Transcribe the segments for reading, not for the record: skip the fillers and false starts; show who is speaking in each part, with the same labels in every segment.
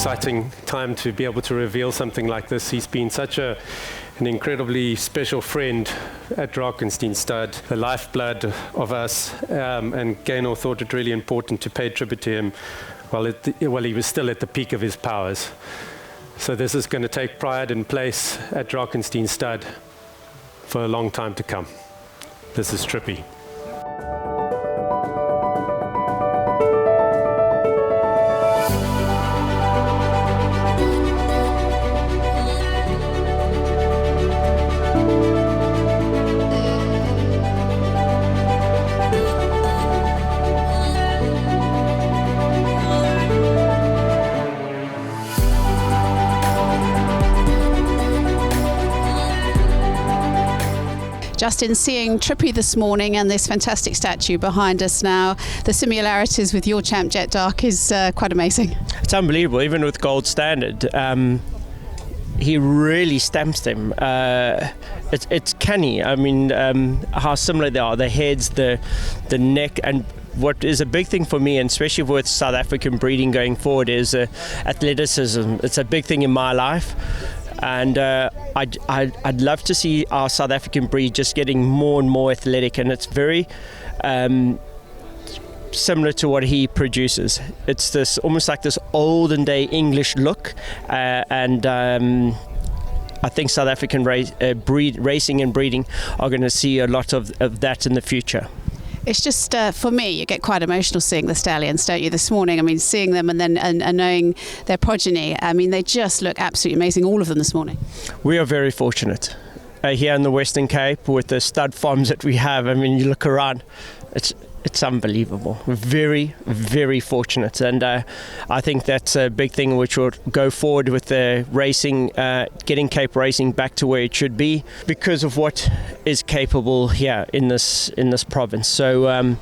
Speaker 1: exciting time to be able to reveal something like this. He's been such an incredibly special friend at Drakenstein Stud, the lifeblood of us, and Gaynor thought it really important to pay tribute to him while he was still at the peak of his powers. So this is going to take pride and place at Drakenstein Stud for a long time to come. This is Trippy.
Speaker 2: Justin, seeing Trippy this morning and this fantastic statue behind us now, the similarities with your champ Jet Dark is quite amazing.
Speaker 3: It's unbelievable, even with Gold Standard. He really stamps them. It's canny. I mean, how similar they are, the heads, the neck, and what is a big thing for me, and especially with South African breeding going forward, is athleticism. It's a big thing in my life. And I'd love to see our South African breed just getting more and more athletic, and it's very similar to what he produces. It's this almost like this olden day English look, and I think South African racing and breeding are going to see a lot of that in the future.
Speaker 2: It's just, for me, you get quite emotional seeing the stallions, don't you, this morning? I mean, seeing them and then and knowing their progeny, I mean, they just look absolutely amazing, all of them this morning. We
Speaker 3: are very fortunate here in the Western Cape with the stud farms that we have. I mean, you look around, it's unbelievable. We're very, very fortunate, and I think that's a big thing which will go forward with the racing, getting Cape racing back to where it should be because of what is capable here in this province. So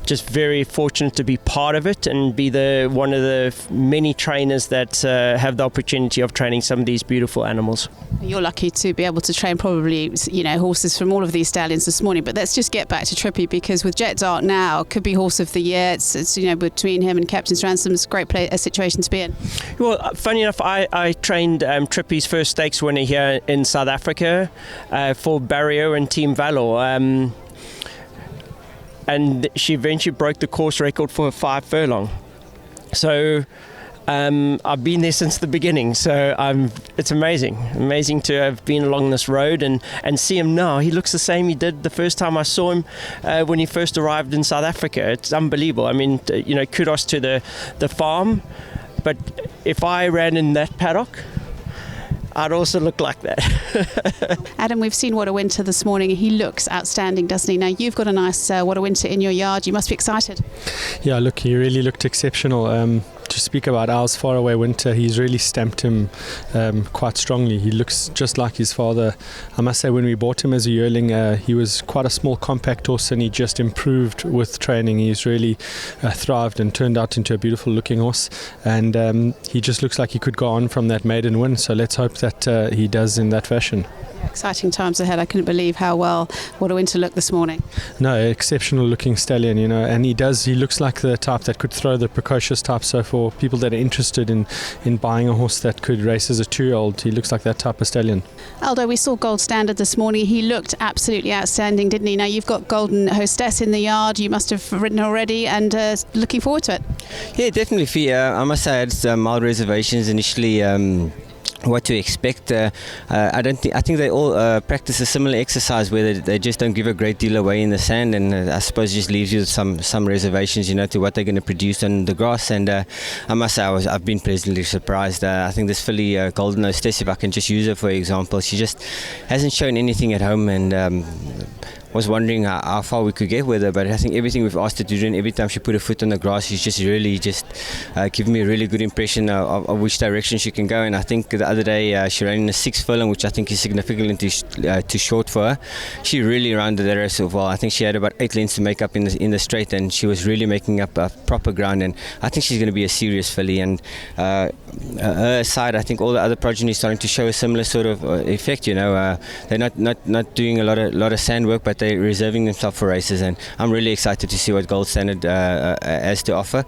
Speaker 3: just very fortunate to be part of it and be one of the many trainers that have the opportunity of training some of these beautiful animals.
Speaker 2: You're lucky to be able to train probably, horses from all of these stallions this morning. But let's just get back to Trippy, because with Jet Dark now, could be horse of the year. It's between him and Captain's Ransom, it's a great situation to be in.
Speaker 3: Well, funny enough, I trained Trippy's first stakes winner here in South Africa for Barrio and Team Valor. And she eventually broke the course record for a 5 furlong. So I've been there since the beginning. So it's amazing to have been along this road and see him now. He looks the same he did the first time I saw him when he first arrived in South Africa. It's unbelievable. I mean, kudos to the farm. But if I ran in that paddock, I'd also look like that.
Speaker 2: Adam, we've seen What a Winter this morning. He looks outstanding, doesn't he? Now, you've got a nice What a Winter in your yard. You must be excited.
Speaker 4: Yeah, look, he really looked exceptional. To speak about Ours Far Away Winter, he's really stamped him quite strongly. He looks just like his father. I must say, when we bought him as a yearling, he was quite a small, compact horse, and he just improved with training. He's really thrived and turned out into a beautiful looking horse, and he just looks like he could go on from that maiden win. So let's hope that he does in that fashion.
Speaker 2: Exciting times ahead. I couldn't believe how well What a Winter looked this morning.
Speaker 4: No, exceptional looking stallion, and he looks like the type that could throw, the precocious type. So for people that are interested in buying a horse that could race as a 2-year-old, he looks like that type of stallion.
Speaker 2: Aldo, we saw Gold Standard this morning. He looked absolutely outstanding, didn't he? Now you've got Golden Hostess in the yard. You must have ridden already, and looking forward to it.
Speaker 5: Yeah, definitely, Fia. I must say I had some mild reservations initially. What to expect. I think they all practice a similar exercise where they just don't give a great deal away in the sand, and I suppose it just leaves you with some reservations, to what they're going to produce on the grass. And I must say I've been pleasantly surprised. I think this filly, Golden Hostess, if I can just use her for example, she just hasn't shown anything at home, and was wondering how far we could get with her, but I think everything we've asked her to do, and every time she put her foot on the grass, she's just really given me a really good impression of which direction she can go. And I think the other day she ran in a 6 furlong, which I think is significantly too short for her. She really rounded the race off well. I think she had about 8 lengths to make up in the straight, and she was really making up proper ground, and I think she's going to be a serious filly. And her side, I think all the other progeny is starting to show a similar sort of effect. They're not doing a lot of sand work, but they're reserving themselves for races, and I'm really excited to see what Gold Standard has to offer.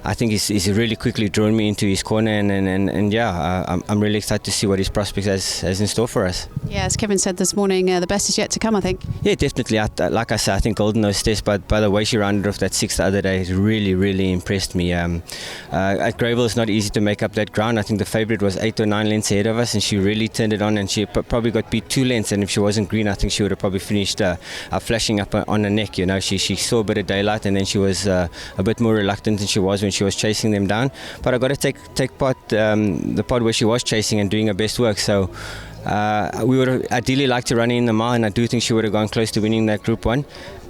Speaker 5: I think he's really quickly drawn me into his corner, and yeah, I'm really excited to see what his prospects has in store for us.
Speaker 2: Yeah, as Kevin said this morning, the best is yet to come, I think.
Speaker 5: Yeah, definitely. Like I said, I think Golden Nose Test, but by the way she rounded off that 6th the other day, it really impressed me. At Greyville, it's not easy to make up that ground. I think the favourite was 8 or 9 lengths ahead of us, and she really turned it on, and she probably got beat 2 lengths, and if she wasn't green, I think she would have probably finished flashing up on her neck. You know, she saw a bit of daylight, and then she was a bit more reluctant than she was when she was chasing them down. But I got to take part the part where she was chasing and doing her best work. So we would have ideally liked to run in the mile, and I do think she would have gone close to winning that Group 1.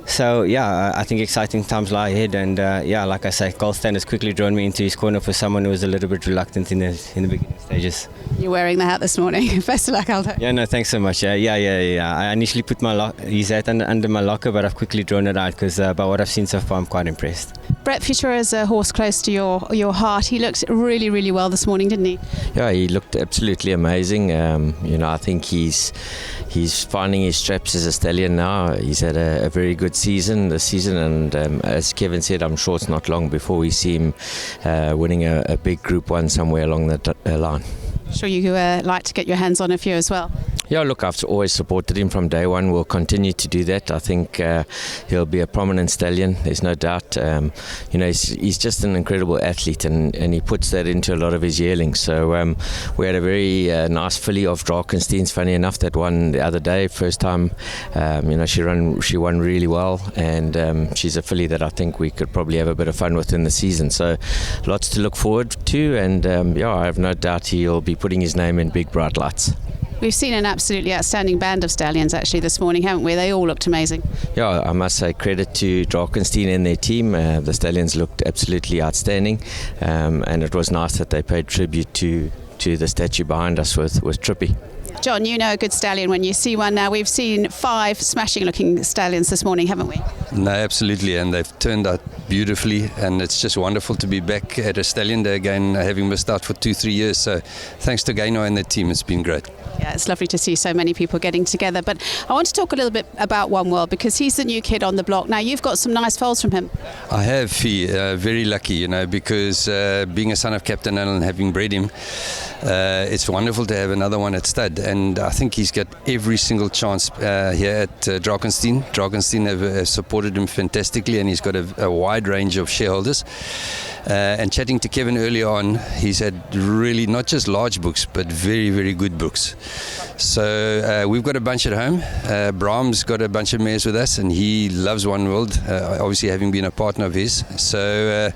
Speaker 5: So yeah, I think exciting times lie ahead, and yeah, like I say, Goldstein has quickly drawn me into his corner for someone who was a little bit reluctant in the beginning stages.
Speaker 2: You're wearing the hat this morning. Best of luck, Aldo.
Speaker 5: Yeah, no, thanks so much. Yeah. I initially put his hat under my locker, but I've quickly drawn it out because by what I've seen so far, I'm quite impressed.
Speaker 2: Brett Futura is a horse close to your heart. He looked really well this morning, didn't he?
Speaker 6: Yeah, he looked absolutely amazing. I think he's finding his straps as a stallion now. He's had a very good season this season, and as Kevin said, I'm sure it's not long before we see him winning a big Group 1 somewhere along the line.
Speaker 2: Sure, you like to get your hands on a few as well.
Speaker 6: Yeah, look, I've always supported him from day one. We'll continue to do that. I think he'll be a prominent stallion. There's no doubt. He's just an incredible athlete, and he puts that into a lot of his yearlings. So we had a very nice filly of Drakenstein's, funny enough, that won the other day, first time. She won really well, and she's a filly that I think we could probably have a bit of fun with in the season. So lots to look forward to, and I have no doubt he'll be putting his name in big bright lights.
Speaker 2: We've seen an absolutely outstanding band of stallions actually this morning, haven't we? They all looked amazing.
Speaker 6: Yeah, I must say credit to Drakenstein and their team. The stallions looked absolutely outstanding, and it was nice that they paid tribute to the statue behind us with Trippy.
Speaker 2: John, you know a good stallion when you see one now. We've seen 5 smashing looking stallions this morning, haven't we?
Speaker 7: No, absolutely, and they've turned out beautifully, and it's just wonderful to be back at a Stallion Day again, having missed out for 2-3 years. So thanks to Gaino and the team, it's been great.
Speaker 2: Yeah, it's lovely to see so many people getting together. But I want to talk a little bit about One World, because he's the new kid on the block. Now, you've got some nice foals from him.
Speaker 7: I have, Fee. Very lucky, because being a son of Captain Allen and having bred him, it's wonderful to have another one at stud. And I think he's got every single chance here at Drakenstein. Drakenstein have supported him fantastically, and he's got a wide range of shareholders. And chatting to Kevin earlier on, he's had really not just large books, but very good books. So we've got a bunch at home. Brahm's got a bunch of mares with us, and he loves One World, obviously having been a partner of his. So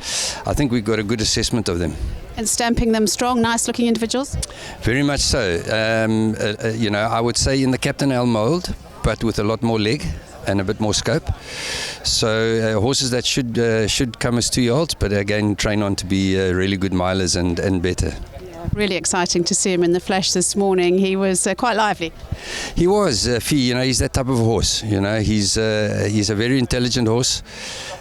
Speaker 7: I think we've got a good assessment of them.
Speaker 2: And stamping them strong, nice looking individuals?
Speaker 7: Very much so. I would say in the Captain L mould, but with a lot more leg and a bit more scope. So horses that should come as 2-year-olds, but again train on to be really good milers and better.
Speaker 2: Really exciting to see him in the flesh this morning. He was quite lively.
Speaker 7: He was, Fee. He's that type of horse. He's a very intelligent horse.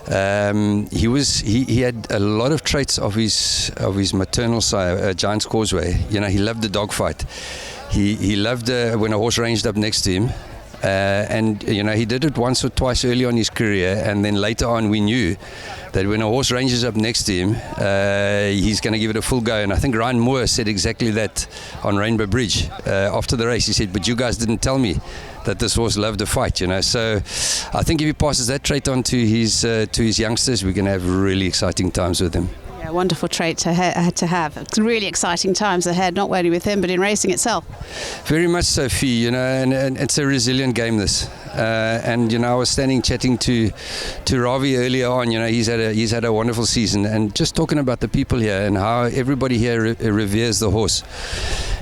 Speaker 7: He had a lot of traits of his maternal sire, Giant's Causeway. He loved the dogfight. He loved when a horse ranged up next to him. He did it once or twice early on in his career, and then later on we knew that when a horse ranges up next to him, he's going to give it a full go. And I think Ryan Moore said exactly that on Rainbow Bridge after the race. He said, "But you guys didn't tell me that this horse loved to fight." So I think if he passes that trait on to his youngsters, we're going to have really exciting times with him.
Speaker 2: Yeah, wonderful trait to have. It's really exciting times ahead, not only with him, but in racing itself.
Speaker 7: Very much so, Fee, and it's a resilient game, this. I was standing chatting to Ravi earlier on. He's had a wonderful season, and just talking about the people here and how everybody here reveres the horse.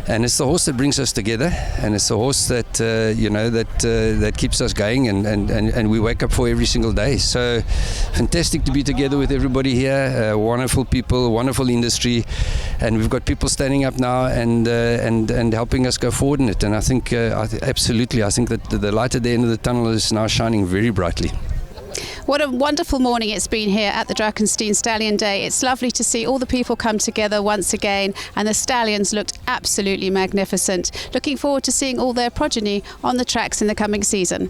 Speaker 7: And it's the horse that brings us together, and it's the horse that that keeps us going, and we wake up for every single day. So fantastic to be together with everybody here. Wonderful people, wonderful industry, and we've got people standing up now and helping us go forward in it. And I think absolutely, I think that the light at the end of the tunnel is now shining very brightly.
Speaker 2: What a wonderful morning it's been here at the Drakenstein Stallion Day. It's lovely to see all the people come together once again, and the stallions looked absolutely magnificent. Looking forward to seeing all their progeny on the tracks in the coming season.